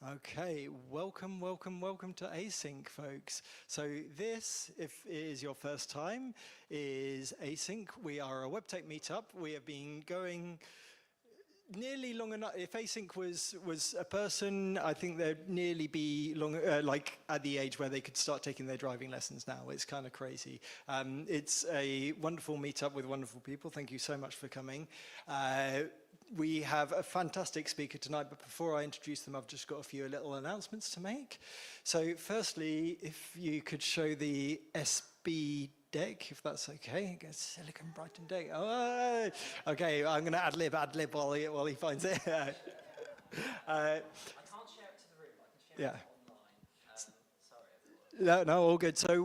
Okay, welcome to ASYNC, folks. So this, if it is your first time, is ASYNC. We are a WebTech meetup. We have been going nearly long enough. If ASYNC was a person, I think they'd nearly be like at the age where they could start taking their driving lessons now. It's kind of crazy. It's a wonderful meetup with wonderful people. Thank you so much for coming. We have a fantastic speaker tonight, but before I introduce them, I've just got a few little announcements to make. So firstly, if you could show the SB deck, if that's okay. Silicon Brighton deck. Oh, okay, I'm going to ad lib while he finds it. I can't share it to the room, I can share it online. Sorry. No, all good. So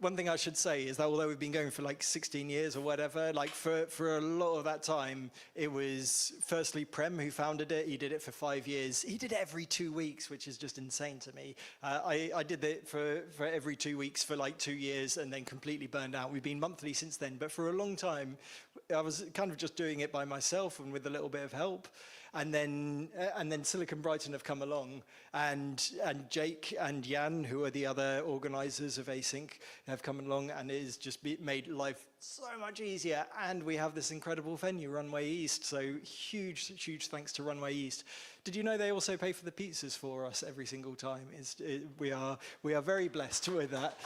one thing I should say is that although we've been going for like 16 years or whatever, like for a lot of that time, it was firstly Prem who founded it. He did it for 5 years. He did it every 2 weeks, which is just insane to me. I did it for every 2 weeks for like 2 years and then completely burned out. We've been monthly since then, but for a long time, I was kind of just doing it by myself and with a little bit of help. And then Silicon Brighton have come along, and Jake and Jan, who are the other organizers of ASYNC, have come along, and it has just made life so much easier. And we have this incredible venue, Runway East. So huge thanks to Runway East. Did you know they also pay for the pizzas for us every single time? We are very blessed with that.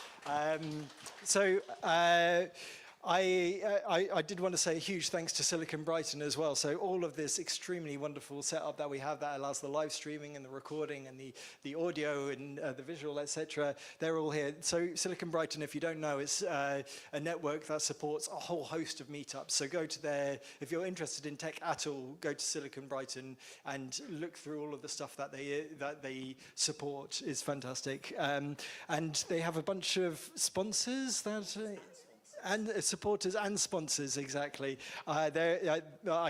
I did want to say a huge thanks to Silicon Brighton as well. So all of this extremely wonderful setup that we have that allows the live streaming and the recording and the audio and the visual, etc. They're all here. So Silicon Brighton, if you don't know, it's a network that supports a whole host of meetups. So go to their, if you're interested in tech at all, go to Silicon Brighton and look through all of the stuff that they support. Is fantastic. And they have a bunch of sponsors that. And supporters and sponsors, exactly. I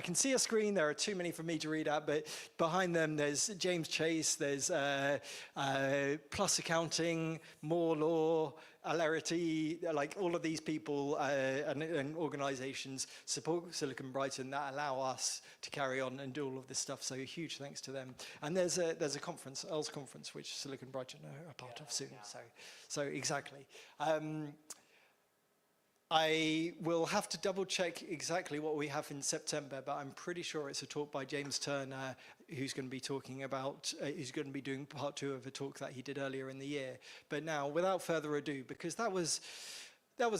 can see a screen. There are too many for me to read out, but behind them there's James Chase, there's Plus Accounting, More Law, Alarity, like all of these people and organizations support Silicon Brighton that allow us to carry on and do all of this stuff. So huge thanks to them. And there's a conference, ELS conference, which Silicon Brighton are a part of soon. So exactly. I will have to double check exactly what we have in September, but I'm pretty sure it's a talk by James Turner, who's going to be talking about, who's going to be doing part 2 of a talk that he did earlier in the year. But now, without further ado, because that was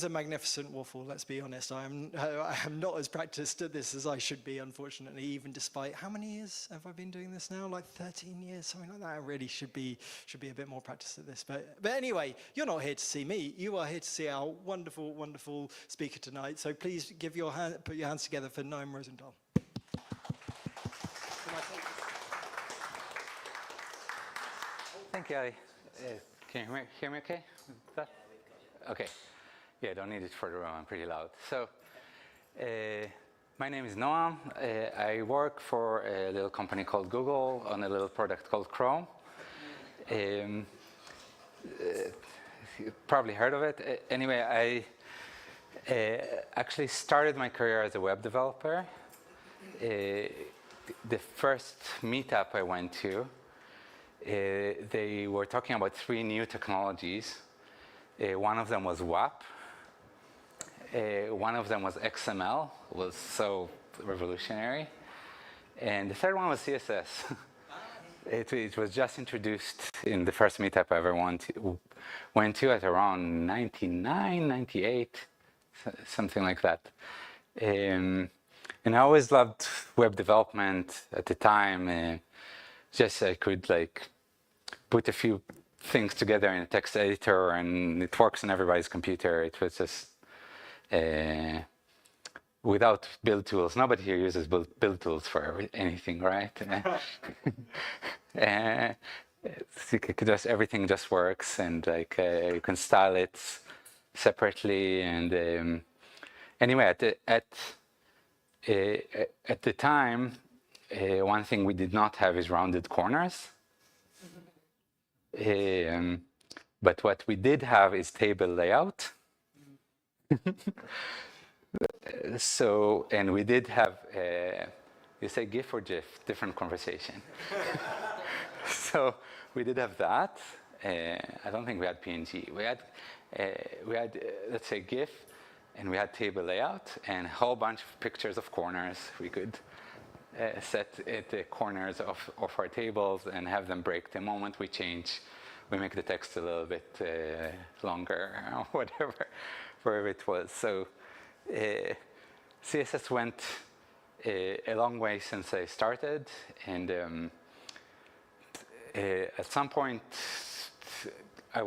a magnificent waffle, let's be honest. I am not as practiced at this as I should be, unfortunately, even despite, how many years have I been doing this now? Like 13 years, something like that. I really should be a bit more practiced at this. But anyway, you're not here to see me. You are here to see our wonderful, wonderful speaker tonight. So please put your hands together for Noam Rosenthal. Thank you. Can you hear me okay? Okay. Yeah, don't need it for the room, I'm pretty loud. So, my name is Noam. I work for a little company called Google on a little product called Chrome. You probably heard of it. Anyway, I actually started my career as a web developer. The first meetup I went to, they were talking about 3 new technologies. One of them was WAP. One of them was XML, was so revolutionary. And the third one was CSS. It was just introduced in the first meetup I ever went to at around 99, 98, something like that. And I always loved web development at the time. Just I could like put a few things together in a text editor and it works on everybody's computer. It was just without build tools. Nobody here uses build tools for anything, right? Everything just works, and like you can style it separately. And anyway, at the time, one thing we did not have is rounded corners. But what we did have is table layout. So, and we did have You say GIF or GIF, different conversation. So we did have that. I don't think we had PNG. We had, let's say, GIF, and we had table layout, and a whole bunch of pictures of corners. We could set the corners of our tables and have them break the moment we change. We make the text a little bit longer, or wherever it was. So CSS went a long way since I started, and at some point I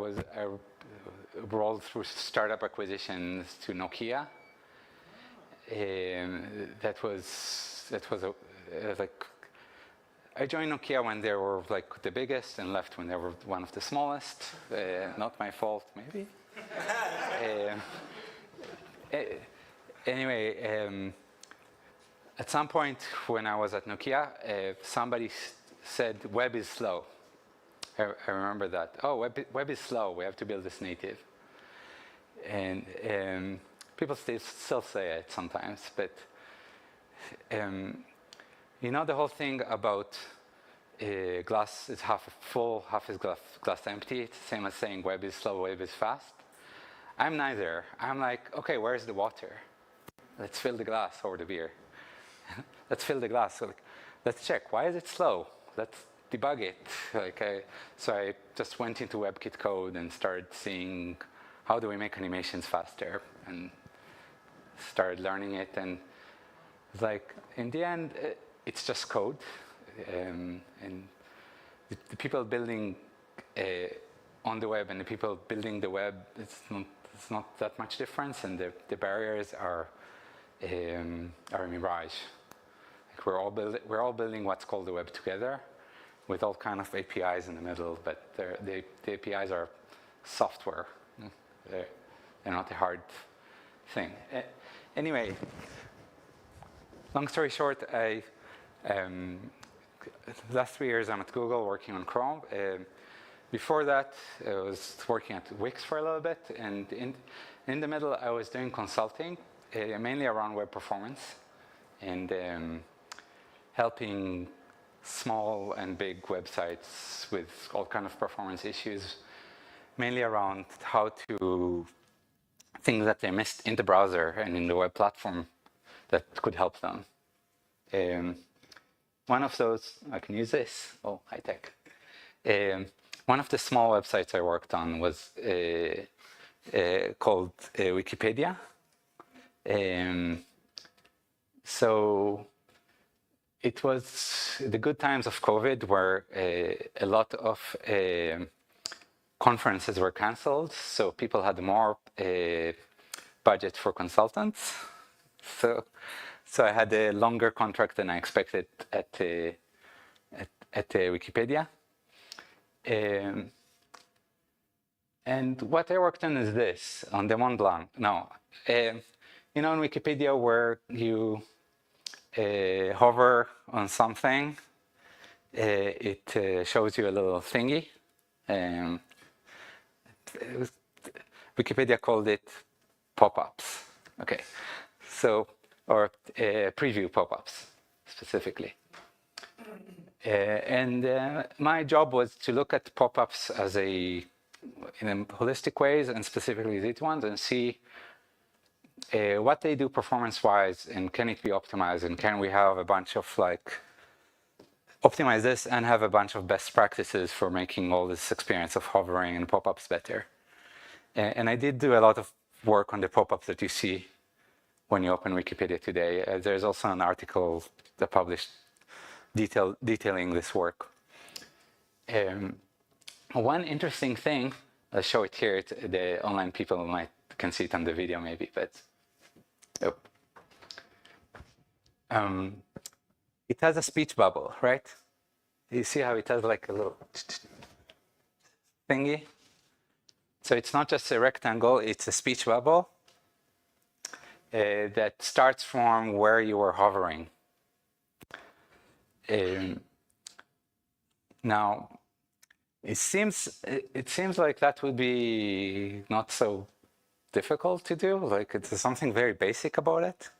rolled through startup acquisitions to Nokia. That was like, I joined Nokia when they were like the biggest and left when they were one of the smallest. Not my fault, maybe. Anyway, at some point when I was at Nokia, somebody said web is slow. I remember that. Oh, web is slow. We have to build this native. And people still say it sometimes, but you know the whole thing about glass is half full, half is glass empty. It's the same as saying web is slow, web is fast. I'm neither. I'm like, okay, where's the water? Let's fill the glass or the beer. Let's fill the glass. So like, let's check. Why is it slow? Let's debug it. So I just went into WebKit code and started seeing how do we make animations faster, and started learning it. And it's like, in the end, it's just code. And the people building on the web and the people building the web, it's not that much difference, and the barriers are a mirage. Like we're all building what's called the web together, with all kind of APIs in the middle, but the APIs are software. They're not a hard thing. Anyway, long story short, last 3 years I'm at Google working on Chrome. Before that, I was working at Wix for a little bit, and in the middle I was doing consulting, mainly around web performance, and helping small and big websites with all kind of performance issues, mainly around how to things that they missed in the browser and in the web platform that could help them. One of those, I can use this, oh, high tech. One of the small websites I worked on was called Wikipedia. So it was the good times of COVID, where a lot of conferences were canceled, so people had more budget for consultants. So I had a longer contract than I expected at Wikipedia. And what I worked on is this, on the Mont Blanc. Now, you know in Wikipedia where you hover on something, it shows you a little thingy. Wikipedia called it pop-ups. Okay, so, or preview pop-ups specifically. And my job was to look at pop-ups as in holistic ways, and specifically these ones, and see what they do performance-wise, and can it be optimized, and can we have a bunch of optimize this and have a bunch of best practices for making all this experience of hovering and pop-ups better. And I did do a lot of work on the pop-ups that you see when you open Wikipedia today. There's also an article that published detailing this work. One interesting thing, I'll show it here. The online people can see it on the video maybe, but it has a speech bubble, right? You see how it has like a little thingy? So it's not just a rectangle, it's a speech bubble that starts from where you were hovering. Now, it seems like that would be not so difficult to do. Like, it's something very basic about it.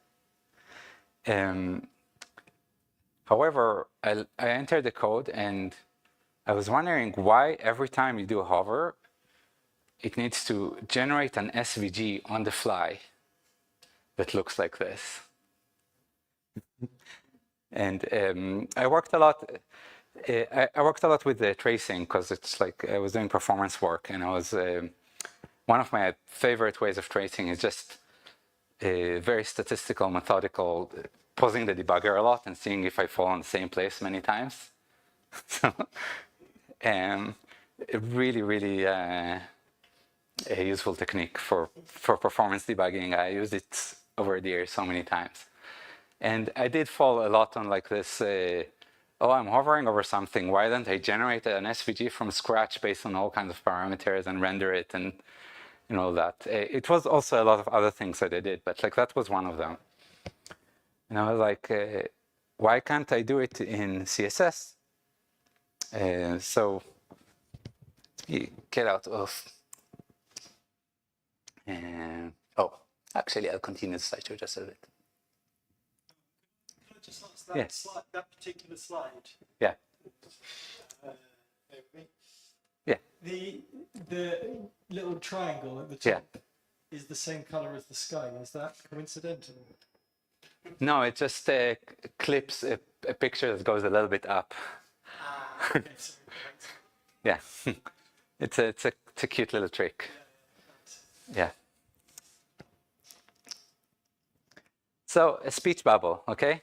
However, I entered the code and I was wondering why every time you do a hover, it needs to generate an SVG on the fly that looks like this. And I worked a lot. I worked a lot with the tracing because it's like I was doing performance work, and I was one of my favorite ways of tracing is just very statistical, methodical, pausing the debugger a lot and seeing if I fall in the same place many times. So, really, really a useful technique for performance debugging. I used it over the years so many times. And I did fall a lot on like this, oh, I'm hovering over something. Why don't I generate an SVG from scratch based on all kinds of parameters and render it and all that. It was also a lot of other things that I did, but like that was one of them. And I was like, why can't I do it in CSS? So you get out of, oh, actually I'll continue the slideshow just a bit. Can I just ask that, slide, that particular slide? Yeah. Yeah. The little triangle at the top is the same color as the sky. Is that coincidental? No, it just clips a picture that goes a little bit up. Okay, Yeah, it's a cute little trick. Yeah. So a speech bubble, okay?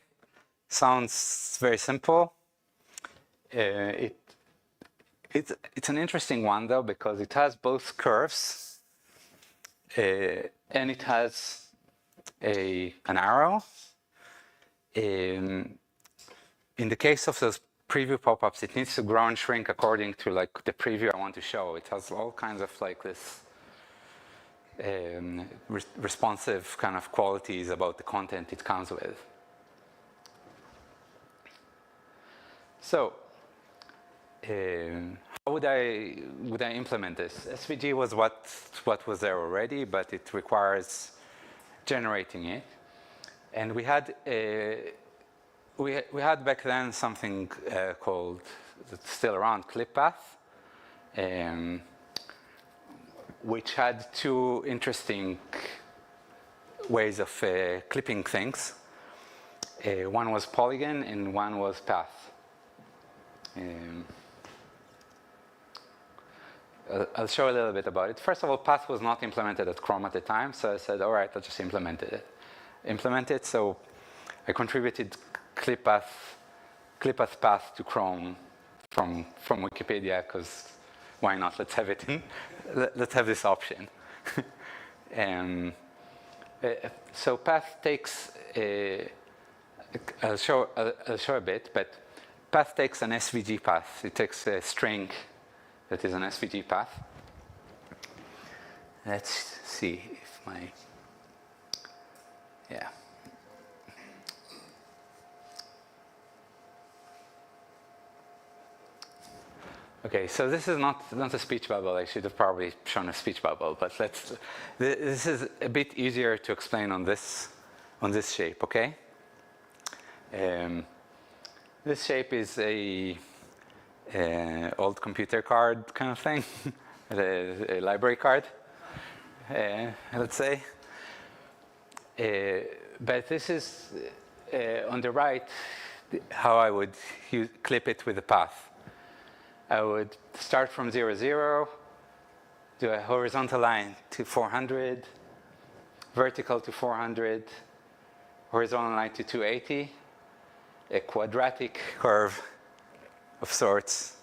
Sounds very simple. It's an interesting one though because it has both curves and it has an arrow. In the case of those preview pop-ups, it needs to grow and shrink according to like the preview I want to show. It has all kinds of like this responsive kind of qualities about the content it comes with. So how would I implement this? SVG was what was there already, but it requires generating it. And we had back then something called, that's still around, ClipPath, which had two interesting ways of clipping things. One was polygon and one was path. I'll show a little bit about it. First of all, path was not implemented at Chrome at the time, so I said, all right, I'll just implement it. So I contributed ClipPath path to Chrome from Wikipedia, because why not? Let's have it in. Let's have this option. So path takes I'll show a bit, but path takes an SVG path. It takes a string that is an SVG path. Let's see if yeah. Okay, so this is not a speech bubble. I should have probably shown a speech bubble, but this is a bit easier to explain on this shape, okay? This shape is a old computer card kind of thing, a library card, let's say. But this is on the right how I would clip it with a path. I would start from 0, 0, do a horizontal line to 400, vertical to 400, horizontal line to 280, a quadratic curve of sorts.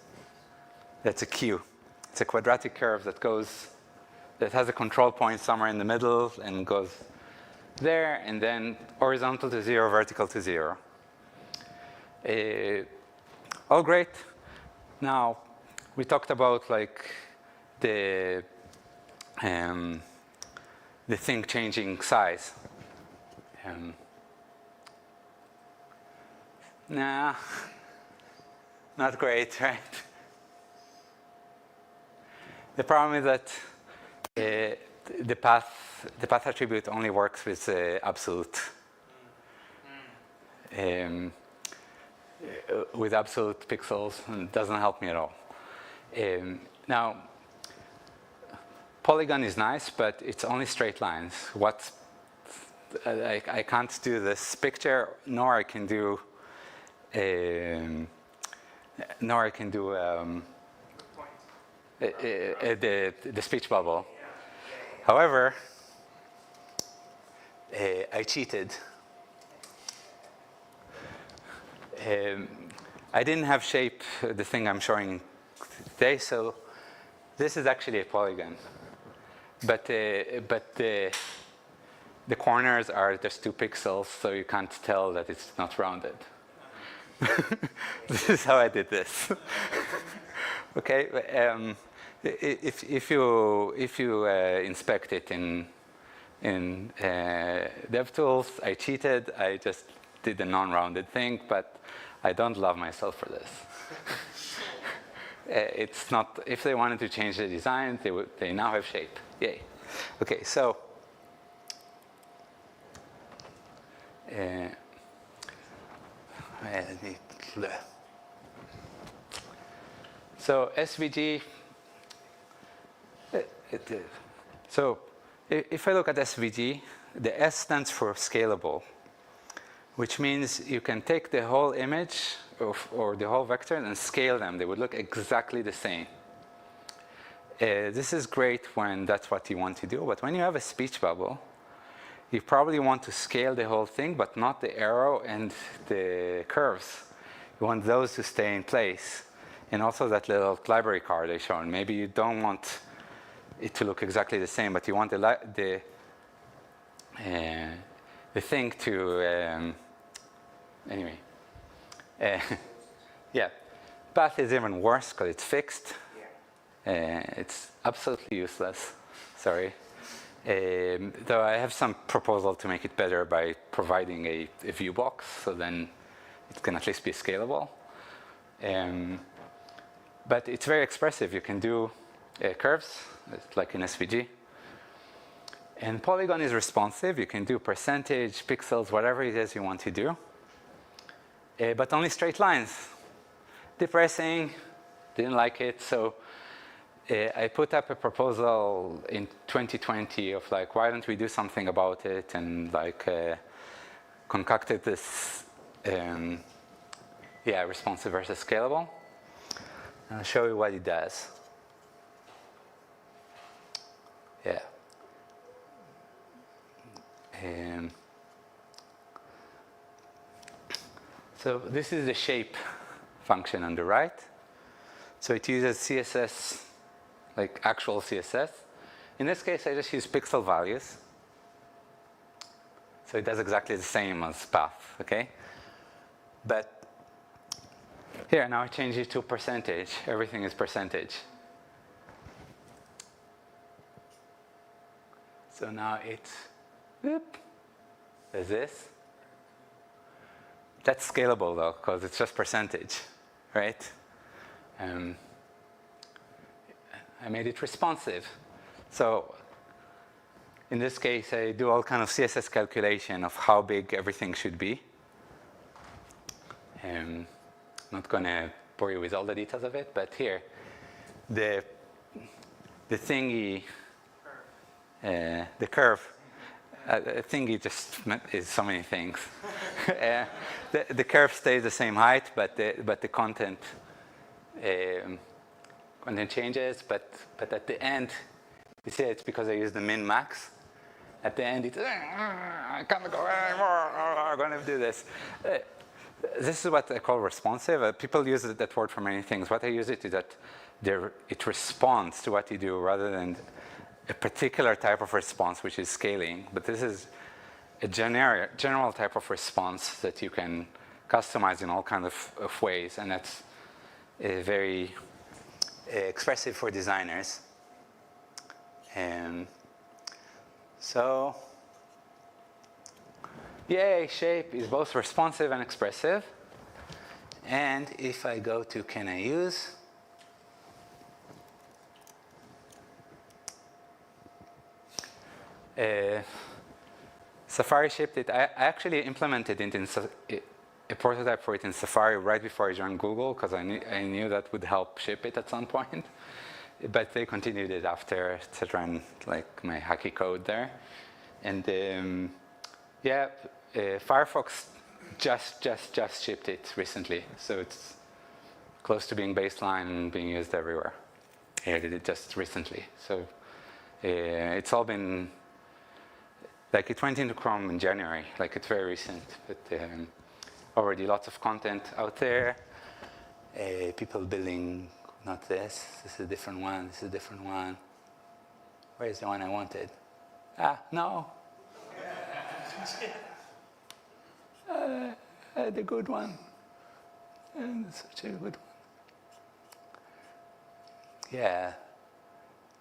That's a Q. It's a quadratic curve that has a control point somewhere in the middle and goes there, and then horizontal to 0, vertical to 0. All great. Now, we talked about like the thing changing size. Nah, not great, right? The problem is that the path attribute only works with absolute. with absolute pixels, and it doesn't help me at all. Now, polygon is nice, but it's only straight lines. I can't do this picture, nor I can do the speech bubble. However, I cheated. I didn't have shape, the thing I'm showing today, so this is actually a polygon. But the corners are just 2 pixels, so you can't tell that it's not rounded. This is how I did this. Okay, if you inspect it in DevTools, I cheated. I just did a non-rounded thing, but I don't love myself for this. It's not. If they wanted to change the design, they now have shape. Yay. Okay, so. So SVG. So if I look at SVG, the S stands for scalable, which means you can take the whole image or the whole vector and scale them. They would look exactly the same. This is great when that's what you want to do, but when you have a speech bubble, you probably want to scale the whole thing, but not the arrow and the curves. You want those to stay in place. And also that little library card I showed. Maybe you don't want it to look exactly the same, but you want the thing to, anyway. Yeah, path is even worse because it's fixed. It's absolutely useless, sorry. Though I have some proposal to make it better by providing a view box, so then it can at least be scalable. But it's very expressive. You can do curves, like in SVG. And polygon is responsive. You can do percentage, pixels, whatever it is you want to do. But only straight lines. Depressing, didn't like it. So I put up a proposal in 2020 of like, why don't we do something about it? And like concocted this, responsive versus scalable. And I'll show you what it does. Yeah. So this is the shape function on the right. So it uses CSS, like actual CSS. In this case, I just use pixel values. So it does exactly the same as path, okay? But here, now I change it to percentage. Everything is percentage. So now it's, whoop, there's this. That's scalable though, because it's just percentage, right? I made it responsive. So in this case, I do all kind of CSS calculation of how big everything should be. I'm not going to bore you with all the details of it, but here, the thingy, the curve, thingy just is so many things. The curve stays the same height, but the content changes. But at the end, you see it's because I use the min max. At the end, it's I can't go anymore. I'm going to do this. This is what I call responsive. People use that word for many things. What I use it is that it responds to what you do rather than a particular type of response, which is scaling. But this is a general type of response that you can customize in all kinds of ways, and that's very expressive for designers. So, yay, shape is both responsive and expressive. And if I go to can I use, Safari shipped it. I actually implemented it in a a prototype for it in Safari right before I joined Google because I knew that would help ship it at some point. But they continued it after to run like my hacky code there. And Firefox just shipped it recently. So it's close to being baseline and being used everywhere. I did it just recently. So it's all been, like it went into Chrome in January, like it's very recent, but already lots of content out there. People building, not this is a different one, this is a different one. Where's the one I wanted? No. The good one. And such a good one. Yeah,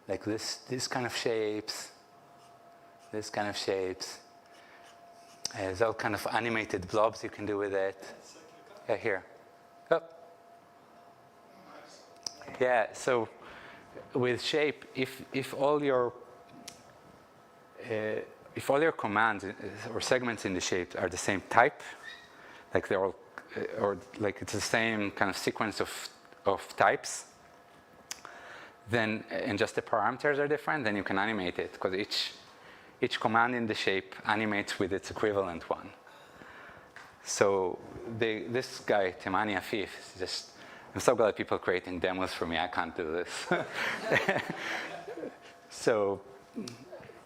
like this kind of shapes, this kind of shapes. There's all kind of animated blobs you can do with it. Yeah, here. Oh. Yeah, so with shape, if all your commands or segments in the shape are the same type, like they're all, or like it's the same kind of sequence of types, then, and just the parameters are different, then you can animate it, because each command in the shape animates with its equivalent one. So this guy, Temani Afif, is just, I'm so glad people are creating demos for me. I can't do this. So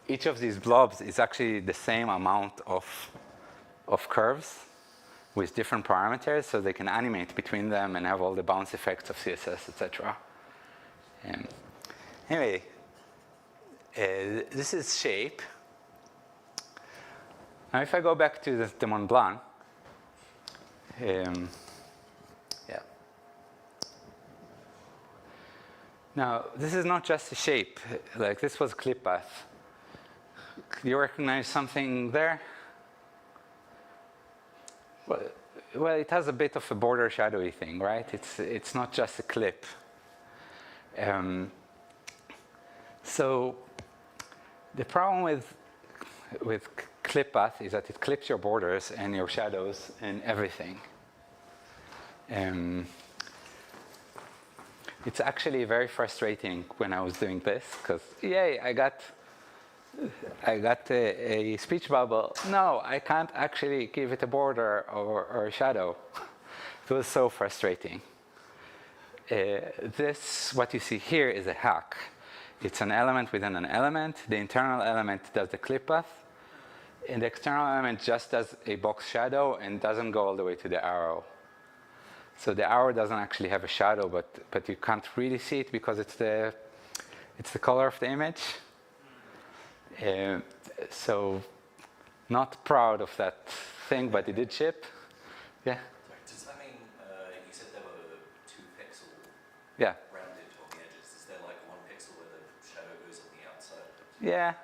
each of these blobs is actually the same amount of curves with different parameters, so they can animate between them and have all the bounce effects of CSS, etc. Anyway, this is shape. Now, if I go back to the Mont Blanc, yeah. Now, this is not just a shape. Like this was clip path. Do you recognize something there? Well, it has a bit of a border shadowy thing, right? It's not just a clip. So the problem with clip path is that it clips your borders and your shadows and everything. It's actually very frustrating when I was doing this, because yay, I got a speech bubble. No, I can't actually give it a border or a shadow. It was so frustrating. What you see here is a hack. It's an element within an element. The internal element does the clip path, and the external element just does a box shadow and doesn't go all the way to the arrow. So the arrow doesn't actually have a shadow, but you can't really see it because it's the color of the image. So not proud of that thing, but it did ship. Yeah. Does that mean you said there were 2 pixel Yeah. rounded on the edges? Is there like 1 pixel where the shadow goes on the outside? Yeah.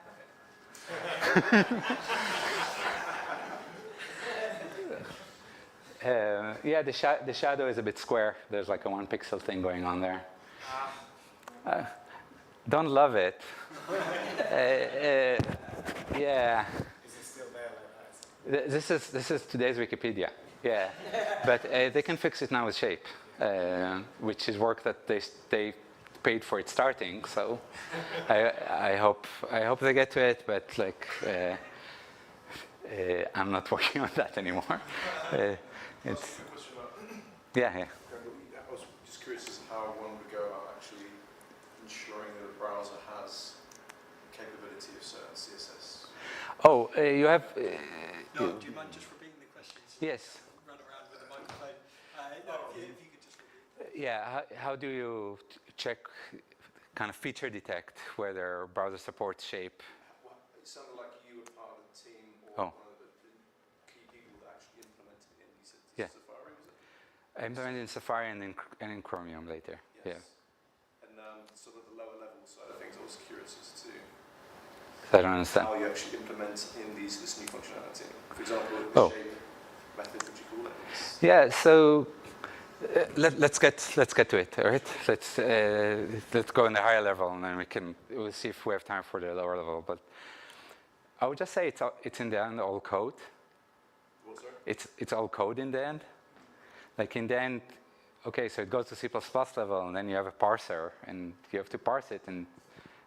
Yeah, the shadow is a bit square. There's like a 1 pixel thing going on there. Don't love it. Yeah. Is it still there like that? This is today's Wikipedia. Yeah, but they can fix it now with shape, which is work that they paid for it starting. So I hope they get to it, but like I'm not working on that anymore. It's yeah. I was just curious as to how one would go about actually ensuring that a browser has capability of certain CSS. Oh, you have. No, do you mind just repeating the questions? Yes. Run around with the microphone. If you could just repeat. Yeah. How do you check, kind of feature detect whether browser supports shape? Well, it sounded like you were part of the team Oh. or one of the key people that actually implemented it. You said Yeah. Safari, was it? I implemented in Safari and in Chromium later. Yes. Yeah. And sort of the lower level side of things, I was curious as to I don't understand. how you actually implement in this new functionality. For example, the Oh. shape method, would you call it? Yeah. So let's get to it. All right. Let's go in the higher level, and then we'll see if we have time for the lower level. But I would just say it's in the end all code. What, sorry? it's all code in the end. Like in the end, okay, so it goes to C++ level, and then you have a parser, and you have to parse it, and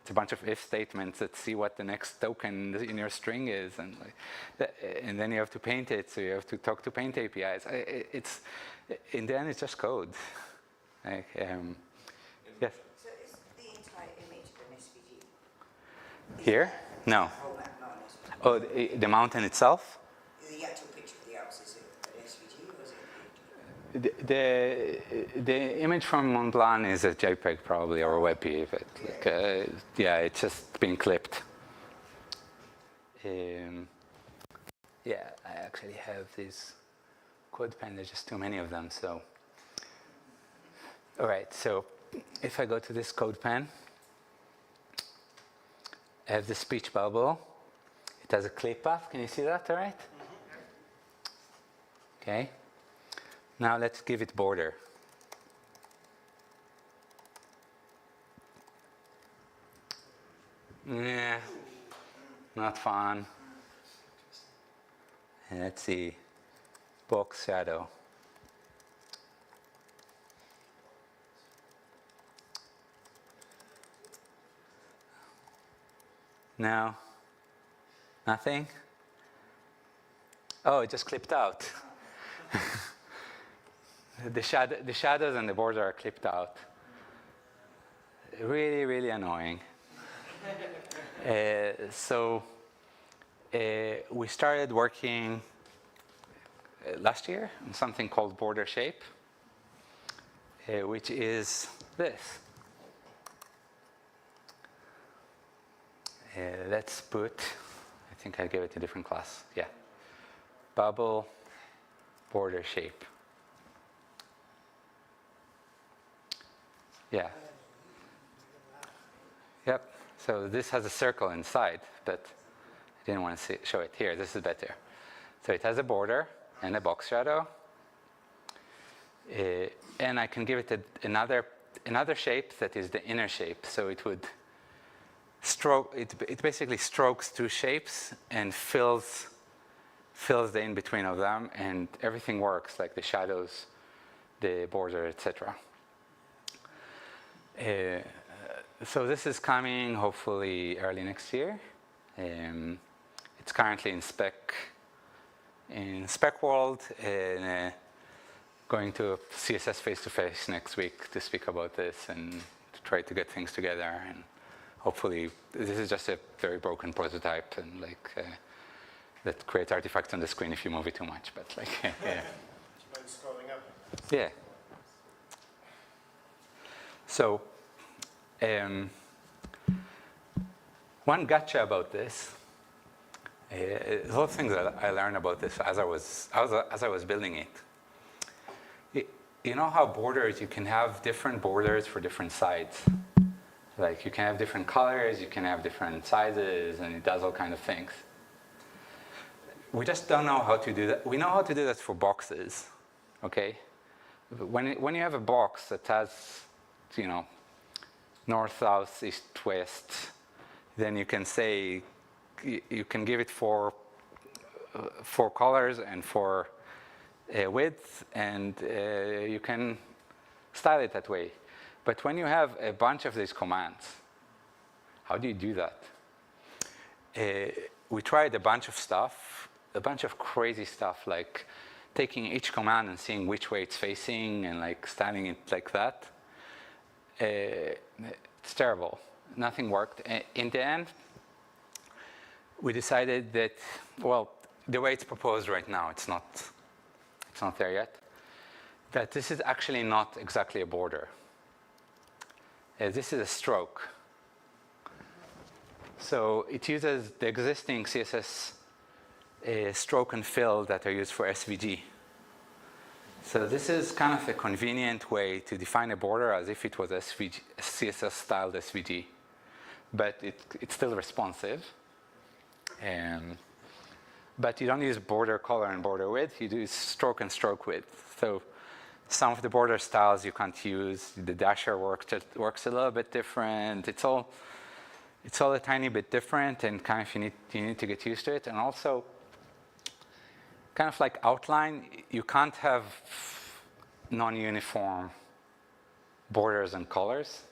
it's a bunch of if statements that see what the next token in your string is, and and then you have to paint it, so you have to talk to paint APIs. It's in the end, it's just code. Like, yes. So is the entire image an SVG? Here? No. Whole map not an SVG? Oh, the mountain itself? The actual picture of the Alps, is it an SVG or is it? The image from Mont Blanc is a JPEG probably, or a WebP, but like, yeah, it's just been clipped. Yeah, I actually have these code pen. There's just too many of them. So, all right. So, if I go to this code pen, I have the speech bubble. It has a clip path. Can you see that? All right. Okay. Now let's give it border. Yeah, not fun. And let's see, box shadow. No, nothing. Oh, it just clipped out. The shadows and the border are clipped out. Really, really annoying. So we started working last year on something called border shape, which is this. Let's put, I think I gave it a different class. Yeah. Bubble border shape. Yeah. Yep. So this has a circle inside, but I didn't want to show it here. This is better. So it has a border and a box shadow. And I can give it another shape that is the inner shape. So it would stroke, it basically strokes two shapes and fills the in-between of them, and everything works, like the shadows, the border, etc. So this is coming hopefully early next year. It's currently in spec world, and going to CSS face-to-face next week to speak about this and to try to get things together. And hopefully, this is just a very broken prototype, and like that creates artifacts on the screen if you move it too much. But like, yeah. Do you mind scrolling up? Yeah. So, one gotcha about this. A lot of things that I learned about this as I was building it. You know how borders, you can have different borders for different sides. Like you can have different colors, you can have different sizes, and it does all kinds of things. We just don't know how to do that. We know how to do that for boxes, okay? When you have a box that has, you know, north, south, east, west, then you can say, you can give it four colors and four width, and you can style it that way. But when you have a bunch of these commands, how do you do that? We tried a bunch of stuff, a bunch of crazy stuff, like taking each command and seeing which way it's facing and like styling it like that. It's terrible. Nothing worked. In the end, we decided that, well, the way it's proposed right now, it's not there yet, that this is actually not exactly a border. This is a stroke. So it uses the existing CSS stroke and fill that are used for SVG. So this is kind of a convenient way to define a border as if it was SVG, CSS-styled SVG. But it's still responsive. But you don't use border color and border width. You do stroke and stroke width. So some of the border styles you can't use. The dasher works a little bit different. It's all a tiny bit different, and kind of you need to get used to it. And also, kind of like outline, you can't have non-uniform borders and colors,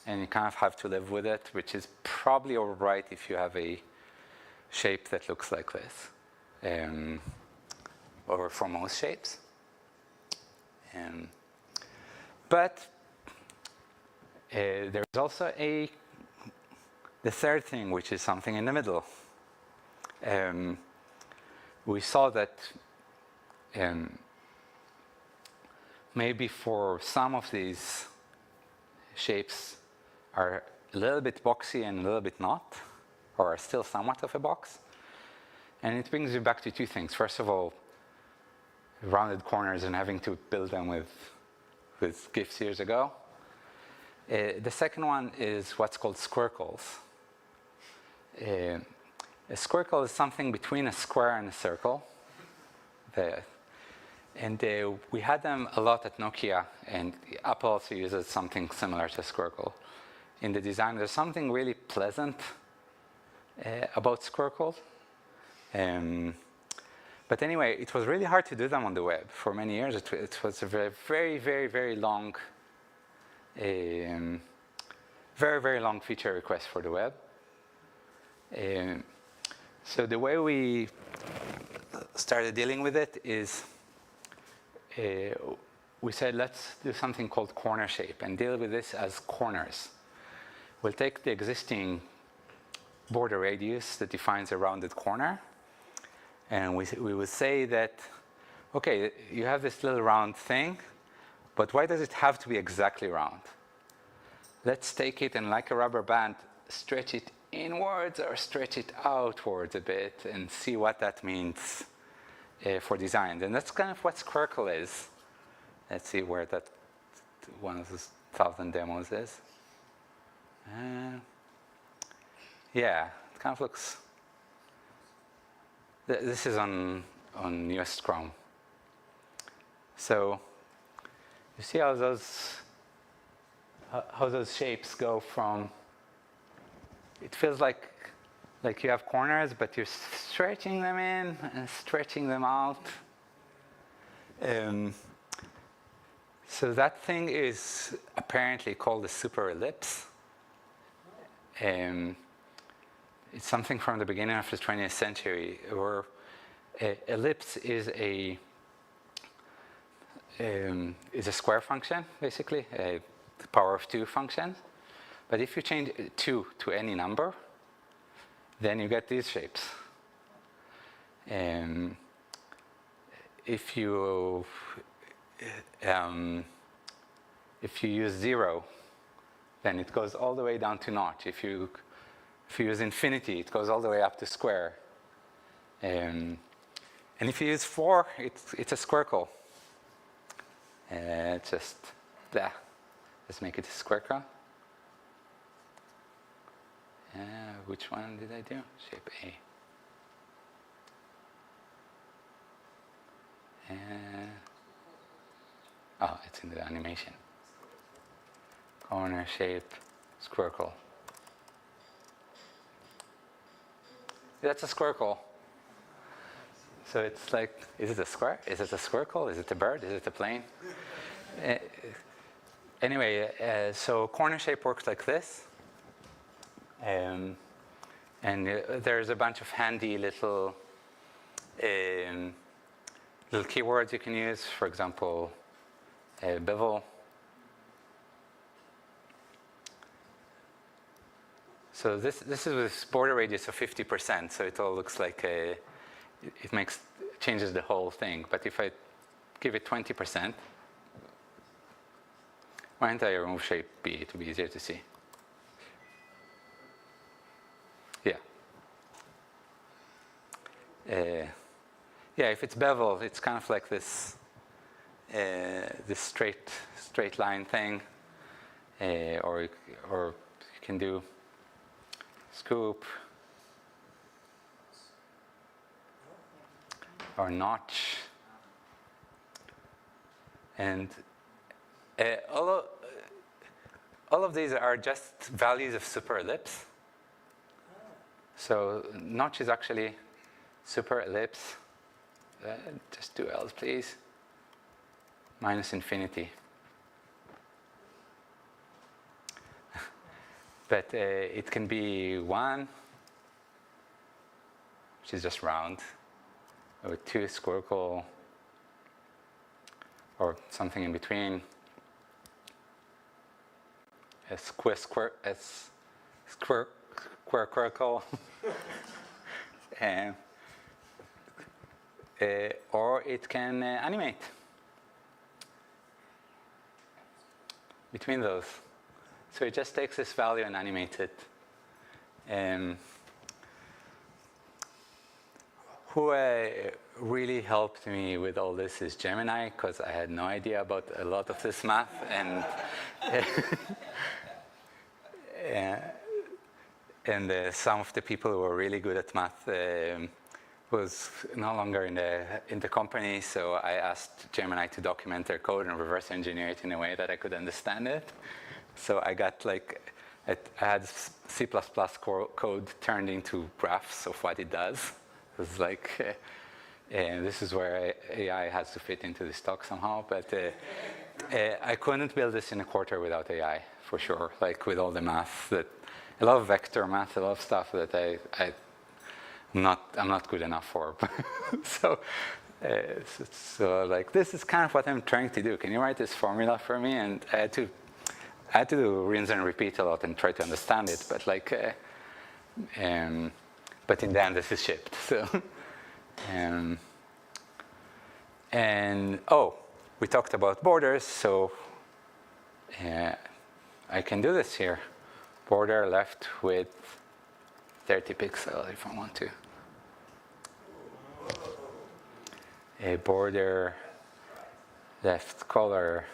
and you kind of have to live with it, which is probably all right if you have a shape that looks like this, or for most shapes. But there's also the third thing, which is something in the middle. We saw that maybe for some of these shapes are a little bit boxy and a little bit not, or are still somewhat of a box. And it brings you back to two things. First of all, rounded corners and having to build them with GIFs years ago. The second one is what's called squircles. A squircle is something between a square and a circle. We had them a lot at Nokia, and Apple also uses something similar to squircle. In the design, there's something really pleasant about squircles. But anyway, it was really hard to do them on the web. For many years, it was a very, very, very long, very, very long feature request for the web. So the way we started dealing with it is we said, let's do something called corner shape and deal with this as corners. We'll take the existing border radius that defines a rounded corner, and we would say that, okay, you have this little round thing, but why does it have to be exactly round? Let's take it and, like a rubber band, stretch it inwards or stretch it outwards a bit and see what that means for design. And that's kind of what squircle is. Let's see where that one of those 1,000 demos is. Yeah, it kind of looks. This is on US Chrome. So you see how those shapes go from. It feels like you have corners, but you're stretching them in and stretching them out. So that thing is apparently called a super ellipse. It's something from the beginning of the 20th century, where ellipse is a square function, basically, a power of 2 function. But if you change 2 to any number, then you get these shapes. If you use 0, then it goes all the way down to naught. If you use infinity, it goes all the way up to square. And if you use 4, it's a squircle. Let's make it a squircle. Which one did I do? Shape A. Oh, it's in the animation. Corner shape, squircle. That's a squircle. So it's like, is it a square? Is it a squircle? Is it a bird? Is it a plane? Anyway, so corner shape works like this. And there's a bunch of handy little keywords you can use. For example, bevel. So this is with border radius of 50%. So it all looks like it changes the whole thing. But if I give it 20%, why don't I remove shape B to be easier to see? Yeah, if it's bevel, it's kind of like this straight line thing, or you can do scoop or notch, and all of these are just values of super ellipse. So notch is actually super ellipse Just do else, please. Minus infinity. But it can be 1, which is just round, or 2 squircle, or something in between. A squircle, and or it can animate between those. So it just takes this value and animates it. Who really helped me with all this is Gemini, because I had no idea about a lot of this math, and some of the people who were really good at math was no longer in the company, so I asked Gemini to document their code and reverse engineer it in a way that I could understand it. So I got I had C++ code turned into graphs of what it does. It was and this is where AI has to fit into this talk somehow, but I couldn't build this in a quarter without AI, for sure, with all the math, a lot of vector math, a lot of stuff that I'm not good enough for. So this is kind of what I'm trying to do. Can you write this formula for me? And I had to do rinse and repeat a lot and try to understand it, but but in the end this is shipped. So we talked about borders, so I can do this here. Border left with 30 pixels if I want to. A border left color,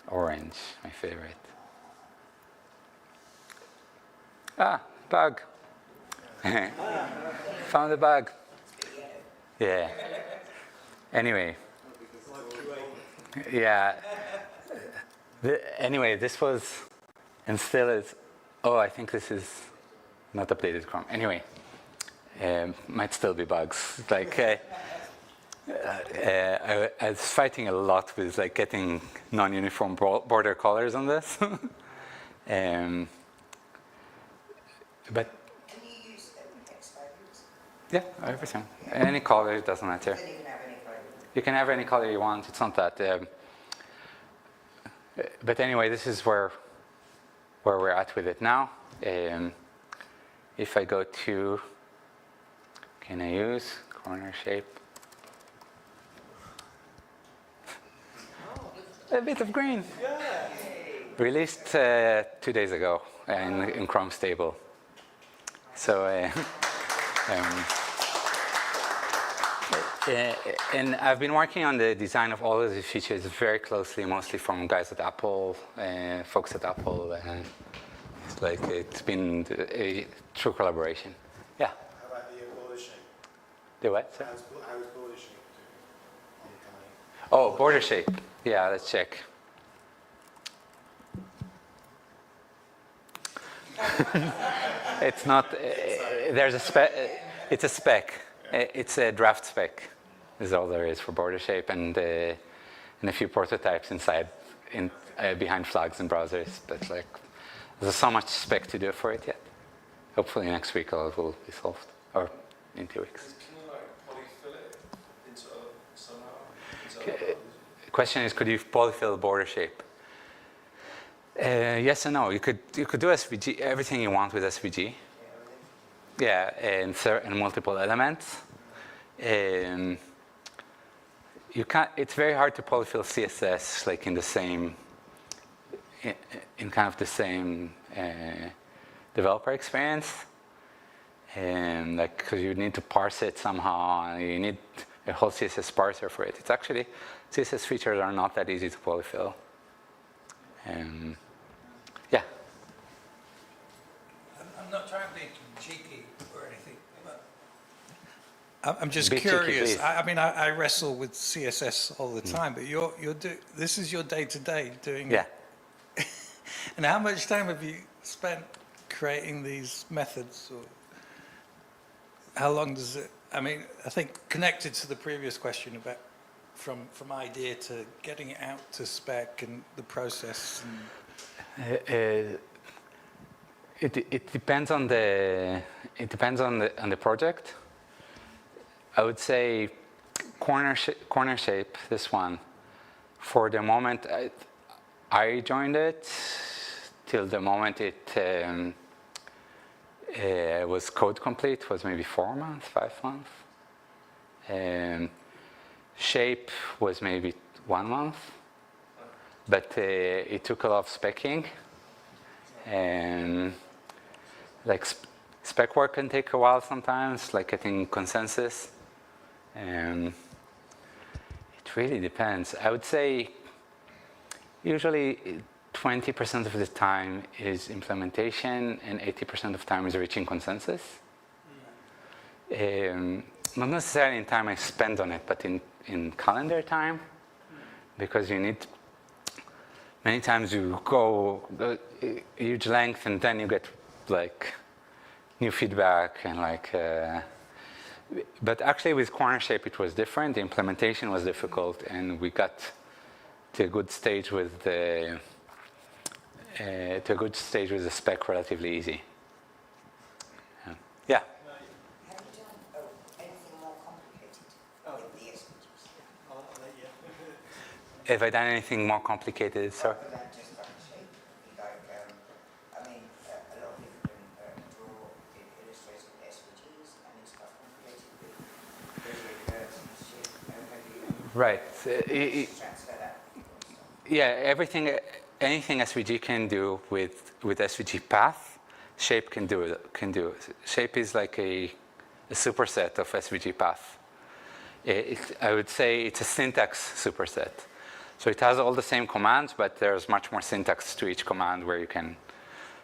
orange, my favorite. Bug. Found a bug. Yeah. Anyway. Yeah. Anyway, this was, and still is, I think this is not updated Chrome. Anyway, might still be bugs. I was fighting a lot with getting non-uniform border colors on this. But Can you use text values? yeah, everything. Any color, it doesn't matter. Then you can have any color. You can have any color you want. It's not that. But anyway, this is where we're at with it now. If I go to, can I use corner shape? A bit of green. Yeah. Released 2 days ago in Chrome stable. So, and I've been working on the design of all of these features very closely, mostly from guys at Apple, folks at Apple. It's been a true collaboration. Yeah. How about the border shape? The what? Sir? How's border shape doing? Oh, border shape. Yeah, let's check. It's not. There's a spec. It's a spec. It's a draft spec. Is all there is for border shape, and a few prototypes inside, behind flags and browsers. But there's so much spec to do for it yet. Hopefully next week it will be solved, or in 2 weeks. Can you polyfill it into somehow? The question is, could you polyfill border shape? Yes and no. You could do SVG, everything you want with SVG. Yeah, and multiple elements. You can't. It's very hard to polyfill CSS in the same, in kind of the same developer experience, and because you need to parse it somehow. You need a whole CSS parser for it. It's actually CSS features are not that easy to polyfill. Yeah. I'm not trying to be cheeky or anything, but I'm just Be cheeky, curious. please. I mean, I wrestle with CSS all the time, but this is your day-to-day doing Yeah. it. And how much time have you spent creating these methods? Or how long does it I mean, I think connected to the previous question about from idea to getting it out to spec and the process. And It depends on the project. I would say corner shape, this one. For the moment I joined it, till the moment it was code complete, was maybe 4 months, 5 months. Shape was maybe 1 month, but it took a lot of specking. And like spec work can take a while sometimes, like getting consensus. It really depends. I would say usually 20% of the time is implementation and 80% of the time is reaching consensus. Not necessarily in time I spend on it, but in calendar time, because you need, many times you go a huge length and then you get like new feedback and like, but actually with corner shape it was different. The implementation was difficult and we got to a good stage with the spec relatively easy. Yeah. Have you done anything more complicated with the SVGs? Have I done anything more complicated, sir? Other than just like shape, like, I mean, a lot of people can draw, illustrate with SVGs, and it's quite complicated with gradient curves and shit. Have you Right. transfer that? Yeah, anything SVG can do with SVG path, shape can do. Shape is like a superset of SVG path. I would say it's a syntax superset. So it has all the same commands, but there's much more syntax to each command where you can.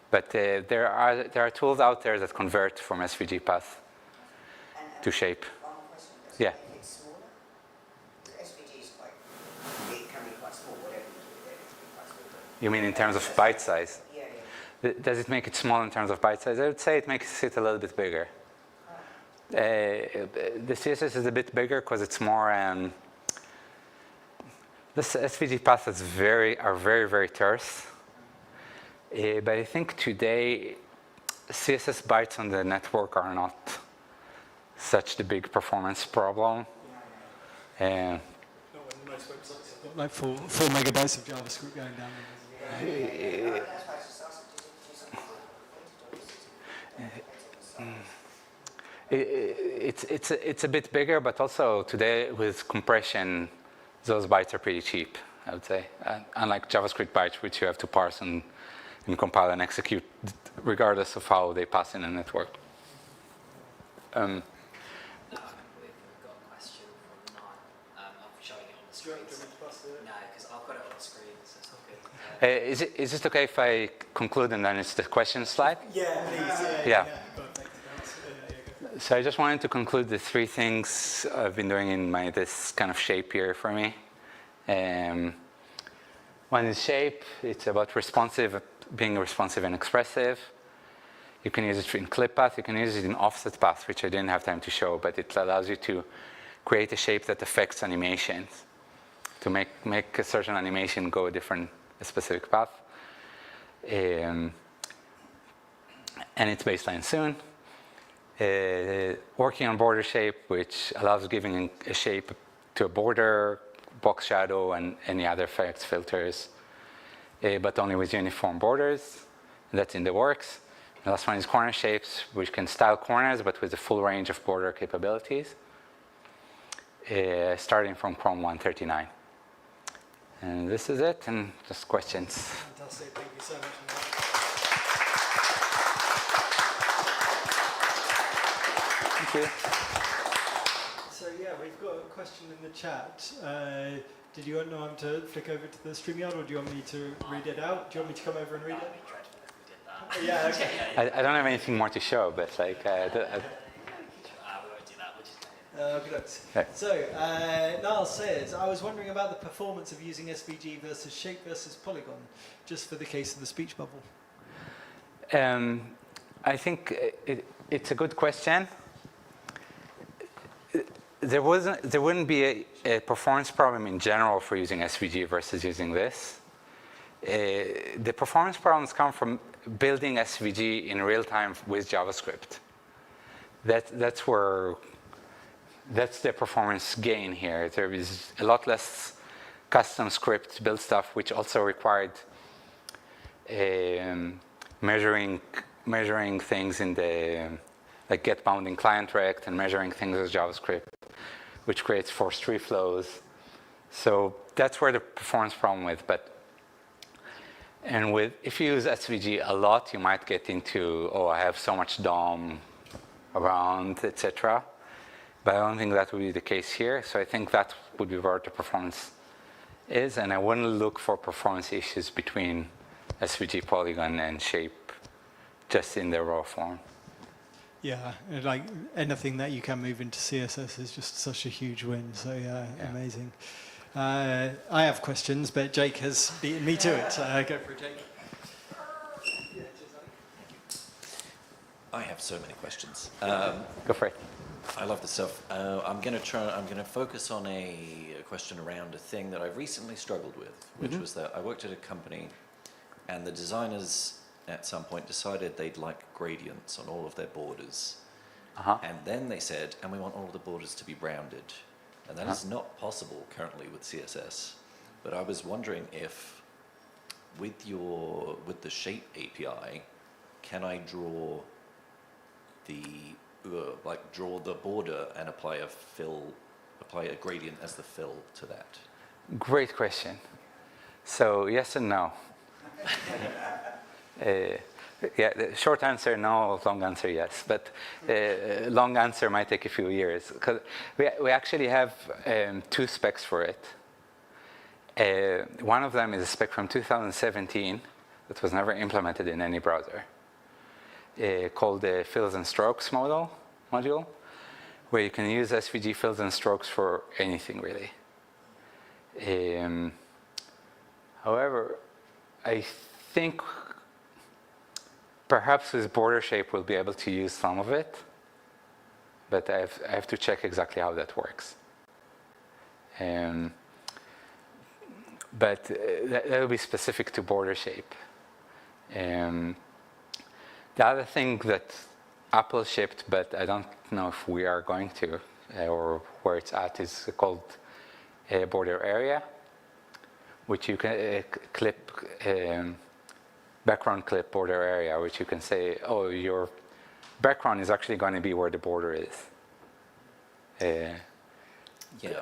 But there are tools out there that convert from SVG path to shape. One more question. Does Yeah. it make it smaller? The SVG is quite, it can be quite small, whatever you do with it, it can be quite small. You mean in terms of byte size? Yeah. Does it make it small in terms of byte size? I would say it makes it a little bit bigger. The CSS is a bit bigger because it's more. This SVG paths are very, very terse. But I think today CSS bytes on the network are not such the big performance problem. Not when most websites have got like 4 megabytes of JavaScript going down. That's why I just asked, does it do something It's a bit bigger, but also today with compression, those bytes are pretty cheap, I would say. Unlike JavaScript bytes, which you have to parse and compile and execute, regardless of how they pass in a network. We've got a question from Noam. I'm showing it on the screen. No, because I've got it on the screen, so it's not good. Is it okay if I conclude and then it's the question slide? Yeah, please. Yeah. Perfect. So I just wanted to conclude the 3 things I've been doing in this kind of shape here for me. One is shape. It's about being responsive and expressive. You can use it in clip path. You can use it in offset path, which I didn't have time to show, but it allows you to create a shape that affects animations, to make a certain animation go a specific path. And it's baseline soon. Working on border shape, which allows giving a shape to a border, box shadow, and any other effects, filters, but only with uniform borders. That's in the works. The last one is corner shapes, which can style corners, but with a full range of border capabilities, starting from Chrome 139. And this is it, and just questions. Fantastic. Thank you so much. Thank you. So yeah, we've got a question in the chat. Did you want Noam to flick over to the StreamYard, or do you want me to read it out? Do you want me to come over and read it? Yeah, okay. I don't have anything more to show, but like, we won't do that. We'll just Okay. So, Niall says, I was wondering about the performance of using SVG versus shape versus polygon, just for the case of the speech bubble. I think it's a good question. there wouldn't be a performance problem in general for using SVG versus using this. The performance problems come from building SVG in real time with JavaScript. That's the performance gain here. There is a lot less custom script build stuff, which also required measuring things in the like get bounding client rect and measuring things with JavaScript, which creates forced tree flows. So that's where the performance problem with. And if you use SVG a lot, you might get into, oh, I have so much DOM around, etc. But I don't think that would be the case here. So I think that would be where the performance is. And I wouldn't look for performance issues between SVG polygon and shape just in the raw form. Yeah, like anything that you can move into CSS is just such a huge win. So yeah. Amazing. I have questions, but Jake has beaten me to it. Go for it, Jake. I have so many questions. Go for it. I love this stuff. I'm going to focus on a question around a thing that I've recently struggled with, which was that I worked at a company, and the designers at some point decided they'd like gradients on all of their borders. And then they said, and we want all of the borders to be rounded. And that is not possible currently with CSS. But I was wondering if, with the shape API, can I draw the border and apply a gradient as the fill to that? Great question. So yes and no. Yeah, the short answer no, long answer yes. But long answer might take a few years. Because we actually have two specs for it. One of them is a spec from 2017 that was never implemented in any browser, called the fills and strokes module, where you can use SVG fills and strokes for anything, really. However, I think perhaps with border shape we'll be able to use some of it, but I have to check exactly how that works. But that will be specific to border shape. The other thing that Apple shipped, but I don't know if we are going to, or where it's at, is called border area, which you can clip, background clip border area, which you can say, oh, your background is actually going to be where the border is. Yeah,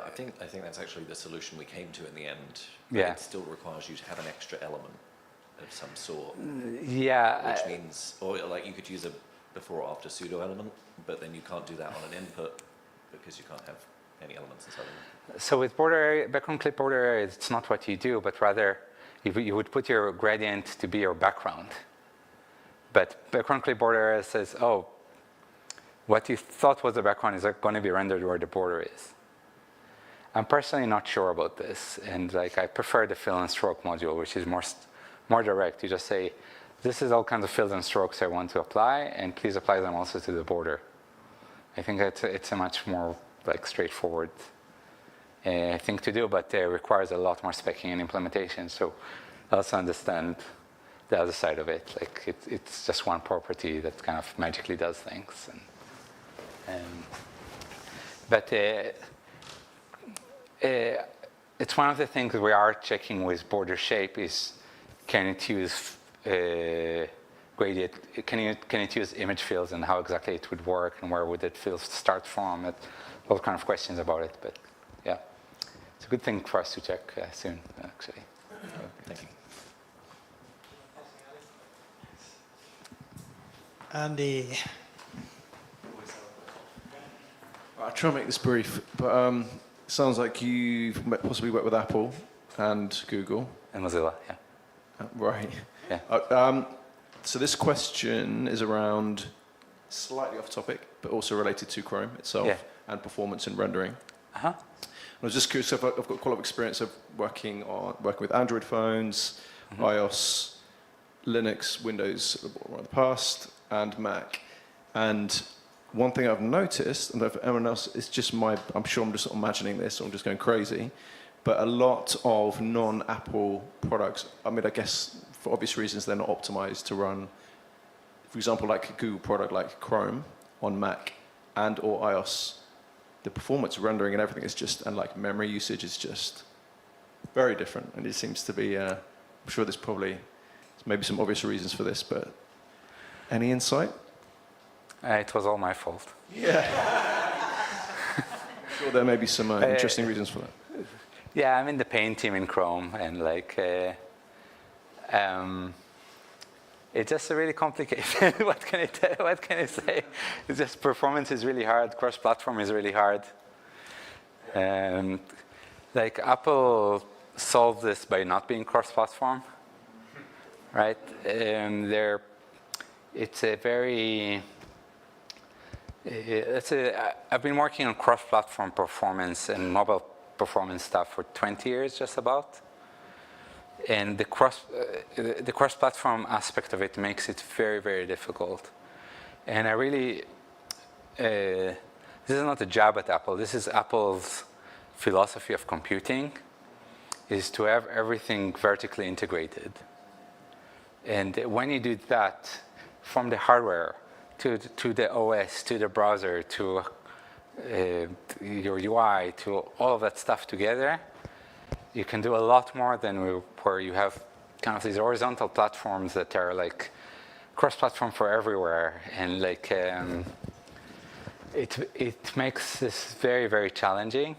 I think that's actually the solution we came to in the end. Yeah. It still requires you to have an extra element of some sort. Yeah. Which means, or like you could use a before or after pseudo element, but then you can't do that on an input because you can't have any elements inside of it. So with border area, background clip border area, it's not what you do, but rather you would put your gradient to be your background. But background clip border area says, oh, what you thought was the background is going to be rendered where the border is. I'm personally not sure about this, and like I prefer the fill and stroke module, which is more direct. You just say, this is all kinds of fills and strokes I want to apply, and please apply them also to the border. I think it's a much more like straightforward thing to do, but it requires a lot more specking and implementation. So I also understand the other side of it. Like it's just one property that kind of magically does things. But it's one of the things we are checking with border shape is, can it use gradient? Can it use image fields, and how exactly it would work, and where would that field start from? All kind of questions about it. But yeah, it's a good thing for us to check soon, actually. Thank you. Andy. I'll try and make this brief, but sounds like you've possibly worked with Apple and Google. And Mozilla, yeah. Right. Yeah. So this question is around, slightly off topic, but also related to Chrome itself and performance and rendering. I was just curious, I've got quite a lot of experience of working with Android phones, iOS, Linux, Windows in the past, and Mac. And one thing I've noticed, and if everyone else, it's just I'm sure I'm just imagining this, or I'm just going crazy, but a lot of non-Apple products, I mean, I guess for obvious reasons, they're not optimized to run, for example, like a Google product like Chrome on Mac and or iOS. The performance rendering and everything is just, and like memory usage is just very different. And it seems to be, I'm sure there's maybe some obvious reasons for this, but any insight? It was all my fault. Yeah. I'm sure there may be some interesting reasons for that. Yeah, I'm in the Paint team in Chrome, and like, it's just really complicated. What can I say? It's just performance is really hard. Cross-platform is really hard. Like Apple solved this by not being cross-platform, right? I've been working on cross-platform performance and mobile performance stuff for 20 years, just about. And the cross-platform aspect of it makes it very, very difficult. And I really, this is not a jab at Apple. This is Apple's philosophy of computing, is to have everything vertically integrated. And when you do that, from the hardware to the OS, to the browser, to your UI, to all of that stuff together, you can do a lot more than where you have kind of these horizontal platforms that are like cross-platform for everywhere, and like it makes this very, very challenging,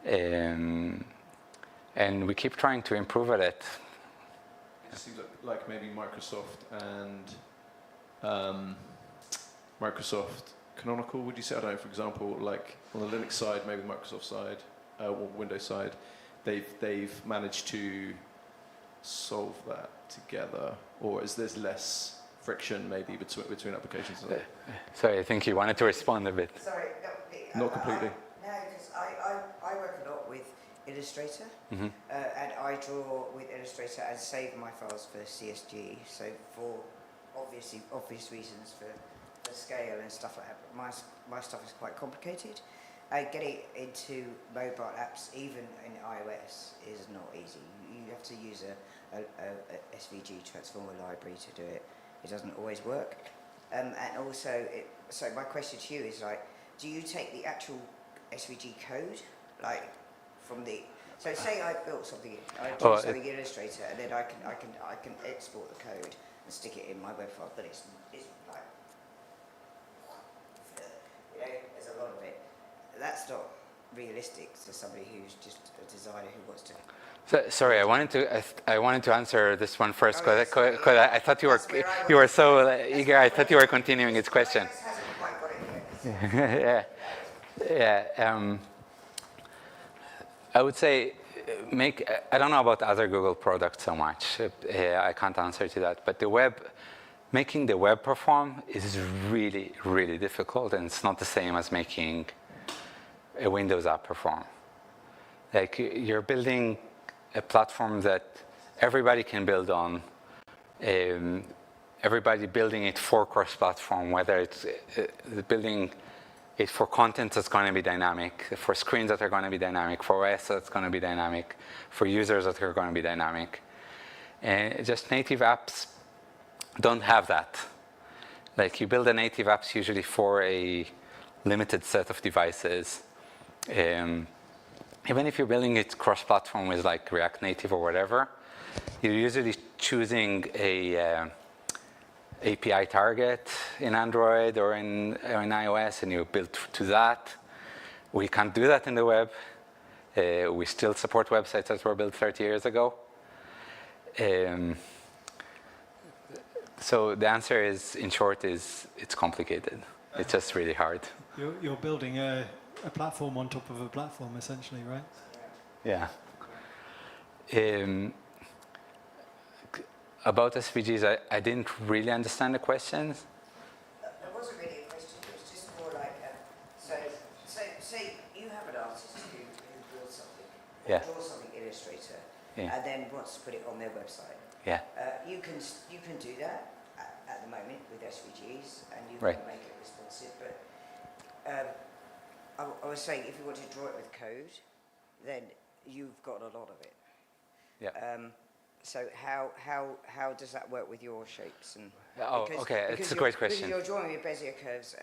and we keep trying to improve at it. It seems like maybe Microsoft and Microsoft Canonical, would you say? I don't know, for example, like on the Linux side, maybe Microsoft side, or Windows side, they've managed to solve that together, or is there less friction maybe between applications? Sorry, I think you wanted to respond a bit. Sorry, Not completely. No, because I work a lot with Illustrator, and I draw with Illustrator and save my files for CSG. So for obvious reasons for scale and stuff like that, my stuff is quite complicated. Getting into mobile apps, even in iOS, is not easy. You have to use a SVG transformer library to do it. It doesn't always work. And also, so my question to you is like, do you take the actual SVG code, like from the? So say I built something, I do something in Illustrator, and then I can export the code and stick it in my web file, but it's like, there's a lot of it. That's not realistic to somebody who's just a designer who wants to. Sorry, I wanted to answer this one first because I thought you were so eager. I thought you were continuing its question. Yeah. I would say I don't know about other Google products so much. I can't answer to that. But making the web perform is really, really difficult, and it's not the same as making a Windows app perform. Like you're building a platform that everybody can build on. Everybody building it for cross-platform, whether it's building it for content that's going to be dynamic, for screens that are going to be dynamic, for OS that's going to be dynamic, for users that are going to be dynamic. And just native apps don't have that. Like you build a native apps usually for a limited set of devices. Even if you're building it cross-platform with like React Native or whatever, you're usually choosing a API target in Android or in iOS, and you build to that. We can't do that in the web. We still support websites that were built 30 years ago. So the answer is, in short, is it's complicated. It's just really hard. You're building a platform on top of a platform, essentially, right? Yeah. About SVGs, I didn't really understand the questions. It wasn't really a question. It was just more like, so say you have an artist who builds something, or draws something in Illustrator, and then wants to put it on their website. Yeah. You can do that, at the moment with SVGs, and you Right. can make it responsive. But I was saying, if you want to draw it with code, then you've got a lot of it. Yeah. So how does that work with your shapes? And Oh, okay. It's a great question. Because you're drawing with Bezier curves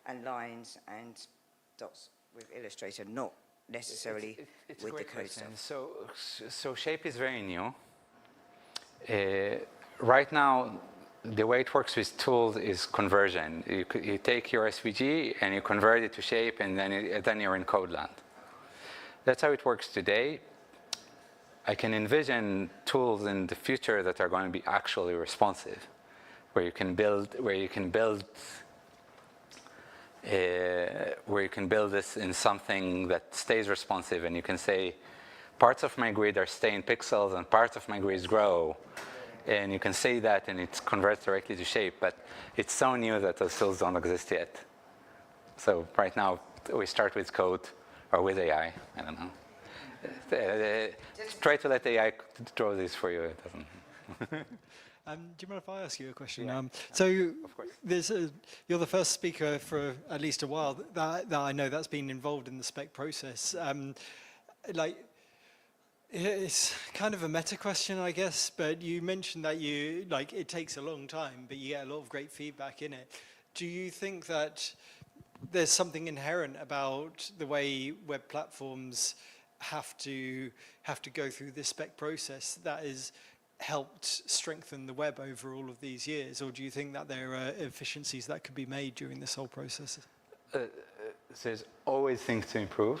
and lines and dots with Illustrator, not necessarily It's a with the great code question. stuff. So Shape is very new. Right now, the way it works with tools is conversion. You take your SVG and you convert it to Shape, and then you're in code land. That's how it works today. I can envision tools in the future that are going to be actually responsive, where you can build this in something that stays responsive, and you can say, parts of my grid are staying pixels and parts of my grids grow. And you can say that and it converts directly to Shape, but it's so new that those tools don't exist yet. So right now, we start with code or with AI, I don't know. Try to let AI draw this for you, it doesn't. Do you mind if I ask you a question? Yeah. So Of course. you're the first speaker for at least a while that I know that's been involved in the spec process. It's kind of a meta question, I guess, but you mentioned that it takes a long time, but you get a lot of great feedback in it. Do you think that there's something inherent about the way web platforms have to go through this spec process that has helped strengthen the web over all of these years, or do you think that there are efficiencies that could be made during this whole process? There's always things to improve.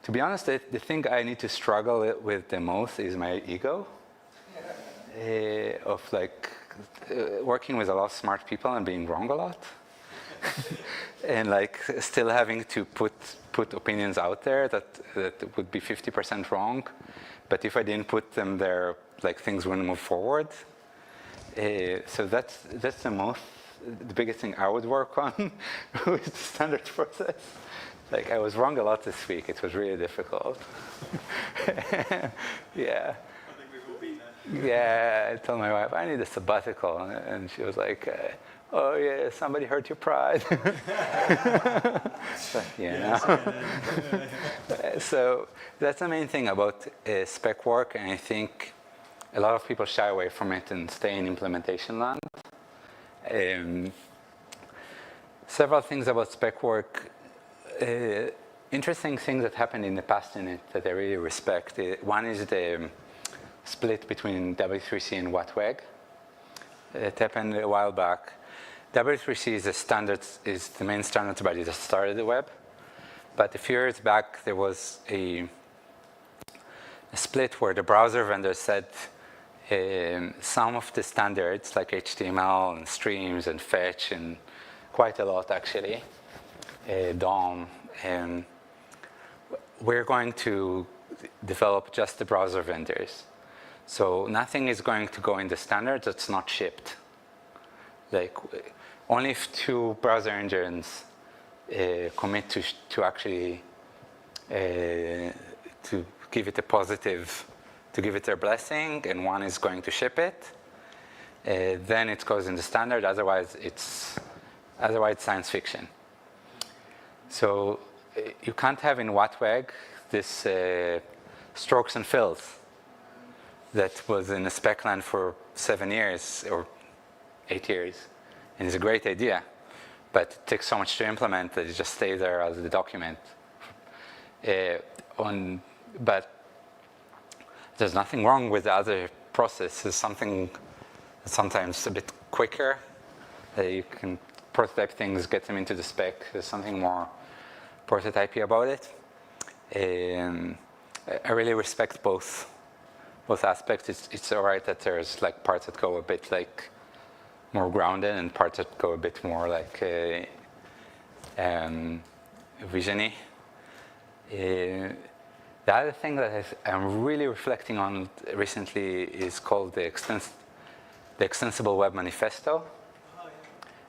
To be honest, the thing I need to struggle with the most is my ego of working with a lot of smart people and being wrong a lot. And still having to put opinions out there that would be 50% wrong, but if I didn't put them there, things wouldn't move forward. So that's the biggest thing I would work on with the standard process. I was wrong a lot this week. It was really difficult. Yeah. I think we've all been there. Yeah, I told my wife I need a sabbatical, and she was like, "Oh yeah, somebody hurt your pride." But, so that's the main thing about spec work, and I think a lot of people shy away from it and stay in implementation land. Several things about spec work. Interesting things that happened in the past in it that I really respect. One is the split between W3C and WhatWeg. It happened a while back. W3C is the main standard body that started the web. But a few years back, there was a split where the browser vendors said some of the standards, like HTML and streams and fetch, and quite a lot actually, DOM, and we're going to develop just the browser vendors. So nothing is going to go in the standard that's not shipped. Only if two browser engines commit to actually to give it a positive, to give it their blessing, and one is going to ship it, then it goes in the standard. Otherwise, it's science fiction. So you can't have in WhatWeg this strokes and fills that was in a spec land for 7 years or 8 years. And it's a great idea, but it takes so much to implement that it just stays there as the document. But there's nothing wrong with the other process. There's something sometimes a bit quicker. You can prototype things, get them into the spec. There's something more prototypey about it. I really respect both aspects. It's all right that there's parts that go a bit more grounded and parts that go a bit more visiony. The other thing that I'm really reflecting on recently is called the Extensible Web Manifesto.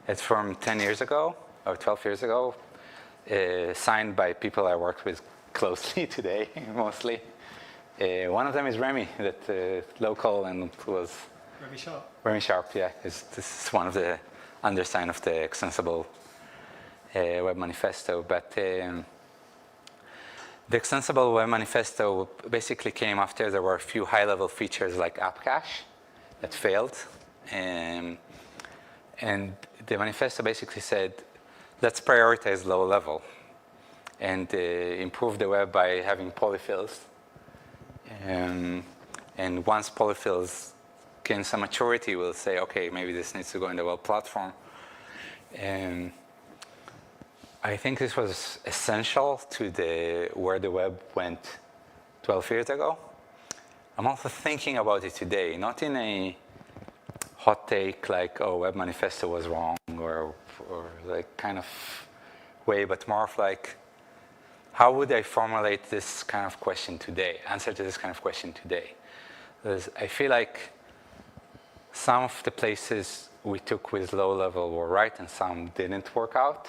It's from 10 years ago or 12 years ago, signed by people I work with closely today, mostly. One of them is Remy, that local and was Remy Sharp. Remy Sharp. Yeah, this is one of the undersign of the extensible web manifesto. But the extensible web manifesto basically came after there were a few high-level features like app cache that failed, and the manifesto basically said, let's prioritize low level and improve the web by having polyfills. And once polyfills gain some maturity, we'll say, okay, maybe this needs to go in the web platform. And I think this was essential to where the web went 12 years ago. I'm also thinking about it today, not in a hot take like, oh, web manifesto was wrong or like kind of way, but more of like, how would I formulate this kind of question today, answer to this kind of question today? Because I feel like some of the places we took with low level were right and some didn't work out.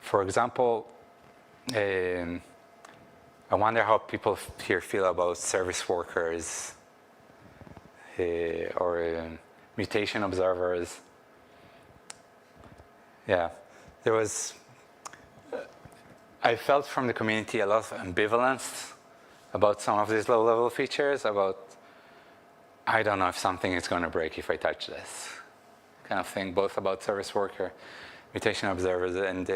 For example, I wonder how people here feel about service workers or mutation observers. Yeah, there was, I felt from the community a lot of ambivalence about some of these low-level features, about, I don't know if something is going to break if I touch this kind of thing, both about service worker, mutation observers, and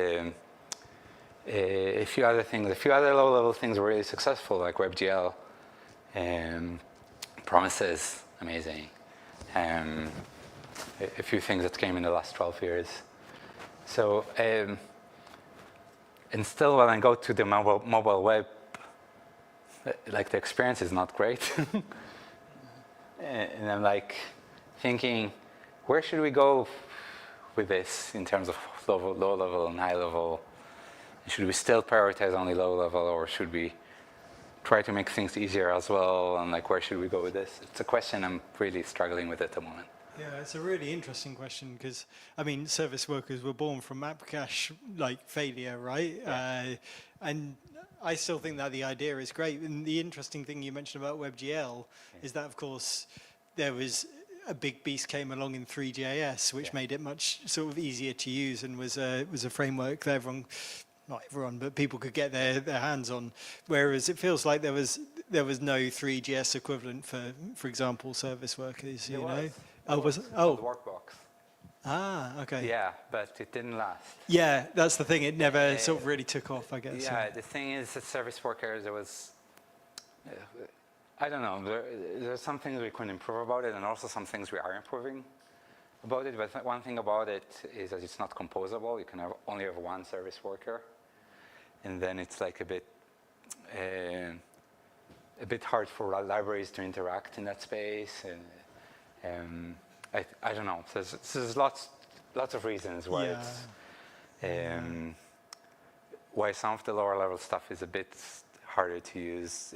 a few other things. A few other low-level things were really successful, like WebGL, promises, amazing. A few things that came in the last 12 years. So, and still when I go to the mobile web, like the experience is not great. And I'm like thinking, where should we go with this in terms of low level and high level? Should we still prioritize only low level, or should we try to make things easier as well? And like, where should we go with this? It's a question I'm really struggling with at the moment. Yeah, it's a really interesting question because, I mean, service workers were born from app cache like failure, right? Yeah. And I still think that the idea is great. And the interesting thing you mentioned about WebGL is that, of course, there was a big beast came along in 3JS, which made it much sort of easier to use and was a framework that everyone, not everyone, but people could get their hands on. Whereas it feels like there was no 3JS equivalent for example, service workers. You know. Workbox. Ah, okay. Yeah, but it didn't last. Yeah, that's the thing. It never sort of really took off, I guess. Yeah, the thing is that service workers, there was, I don't know, there's some things we can improve about it and also some things we are improving about it. But one thing about it is that it's not composable. You can only have one service worker. And then it's like a bit hard for libraries to interact in that space. And I don't know. There's lots of reasons why why some of the lower level stuff is a bit harder to use.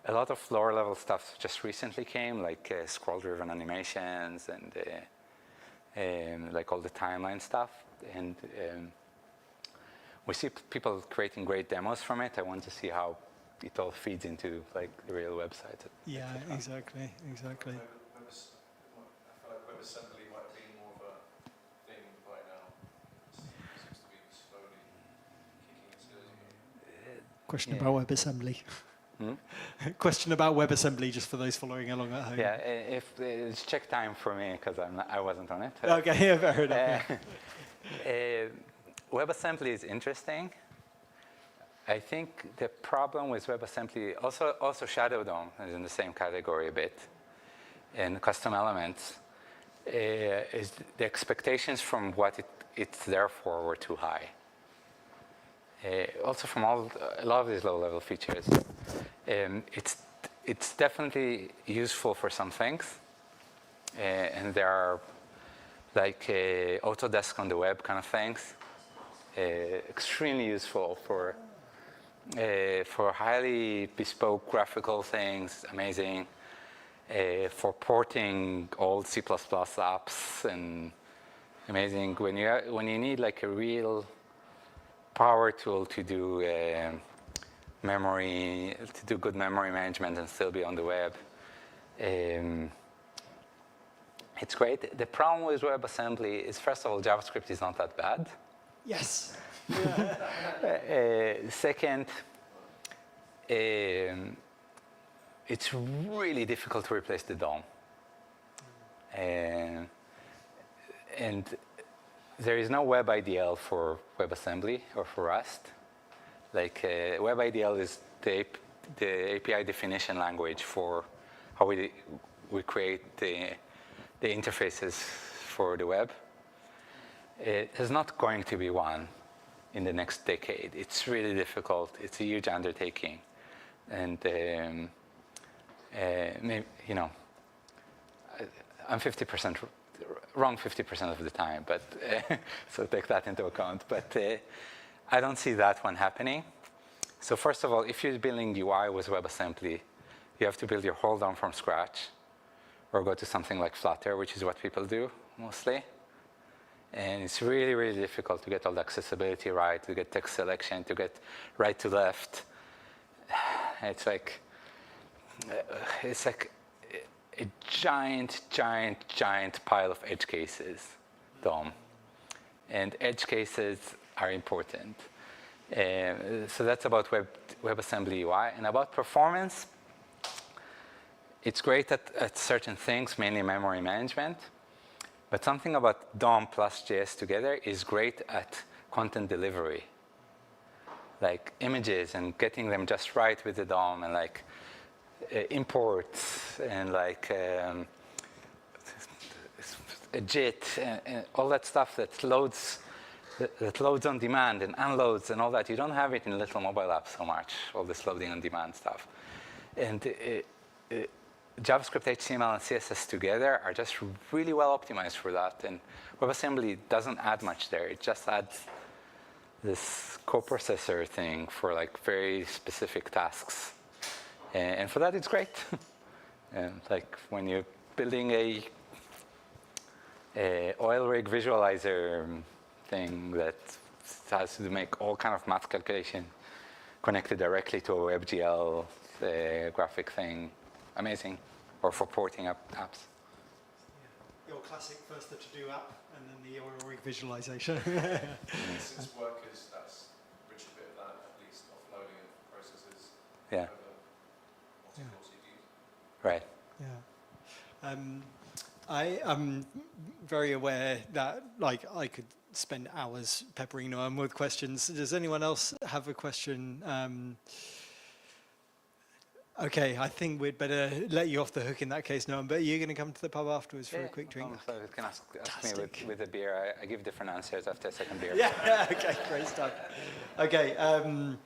A lot of lower level stuff just recently came, like scroll-driven animations and like all the timeline stuff. And we see people creating great demos from it. I want to see how it all feeds into like the real website. Yeah, exactly. I feel like WebAssembly might be more of a thing right now. It seems to be slowly kicking its heels. Question about WebAssembly. Question about WebAssembly, just for those following along at home. Yeah, if it's check time for me because I wasn't on it. Okay, yeah, fair enough. WebAssembly is interesting. I think the problem with WebAssembly, also Shadow DOM is in the same category a bit, and custom elements, is the expectations from what it's there for were too high. Also from a lot of these low-level features. It's definitely useful for some things, and there are like Autodesk on the web kind of things, extremely useful for highly bespoke graphical things, amazing. For porting old C++ apps, and amazing when you need like a real power tool to do memory, to do good memory management and still be on the web. It's great. The problem with WebAssembly is, first of all, JavaScript is not that bad. Yes. Second, it's really difficult to replace the DOM. And there is no WebIDL for WebAssembly or for Rust. Like WebIDL is the API definition language for how we create the interfaces for the web. There's not going to be one in the next decade. It's really difficult. It's a huge undertaking, and maybe, you know, I'm 50% wrong 50% of the time, but so take that into account. But I don't see that one happening. So first of all, if you're building UI with WebAssembly, you have to build your whole DOM from scratch, or go to something like Flutter, which is what people do mostly. And it's really, really difficult to get all the accessibility right, to get text selection, to get right to left. It's like a giant, giant, giant pile of edge cases, DOM. And edge cases are important. So that's about WebAssembly UI. And about performance, it's great at certain things, mainly memory management. But something about DOM plus JS together is great at content delivery. Like images and getting them just right with the DOM, and like imports and like a JIT and all that stuff that loads on demand and unloads and all that. You don't have it in little mobile apps so much, all this loading on demand stuff. And JavaScript, HTML, and CSS together are just really well optimized for that. And WebAssembly doesn't add much there. It just adds this coprocessor thing for like very specific tasks. And for that, it's great. And like when you're building a oil rig visualizer thing that has to make all kind of math calculation connected directly to a WebGL graphic thing, amazing. Or for porting up apps. Your classic first the to-do app and then the oil rig visualization. Since workers, that's rich a bit of that, at least offloading of processes. Yeah. Multiple CPUs. Right. Yeah. I am very aware that like I could spend hours peppering Noam with questions. Does anyone else have a question? Okay, I think we'd better let you off the hook in that case, Noam, but you're going to come to the pub afterwards for a quick drink? So you can ask me with a beer. I give different answers after a second beer. Yeah, okay, great stuff. Okay, I'm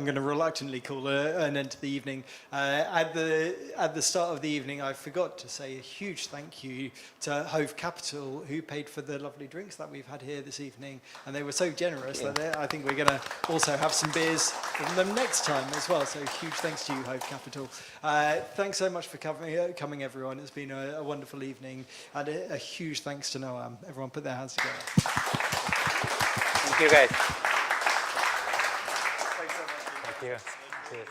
going to reluctantly call an end to the evening. At the start of the evening, I forgot to say a huge thank you to Hove Capital, who paid for the lovely drinks that we've had here this evening. And they were so generous that I think we're going to also have some beers from them next time as well. So huge thanks to you, Hove Capital. Thanks so much for coming, everyone. It's been a wonderful evening. And a huge thanks to Noam. Everyone put their hands together. Thank you, guys. Thanks so much. Thank you. Cheers.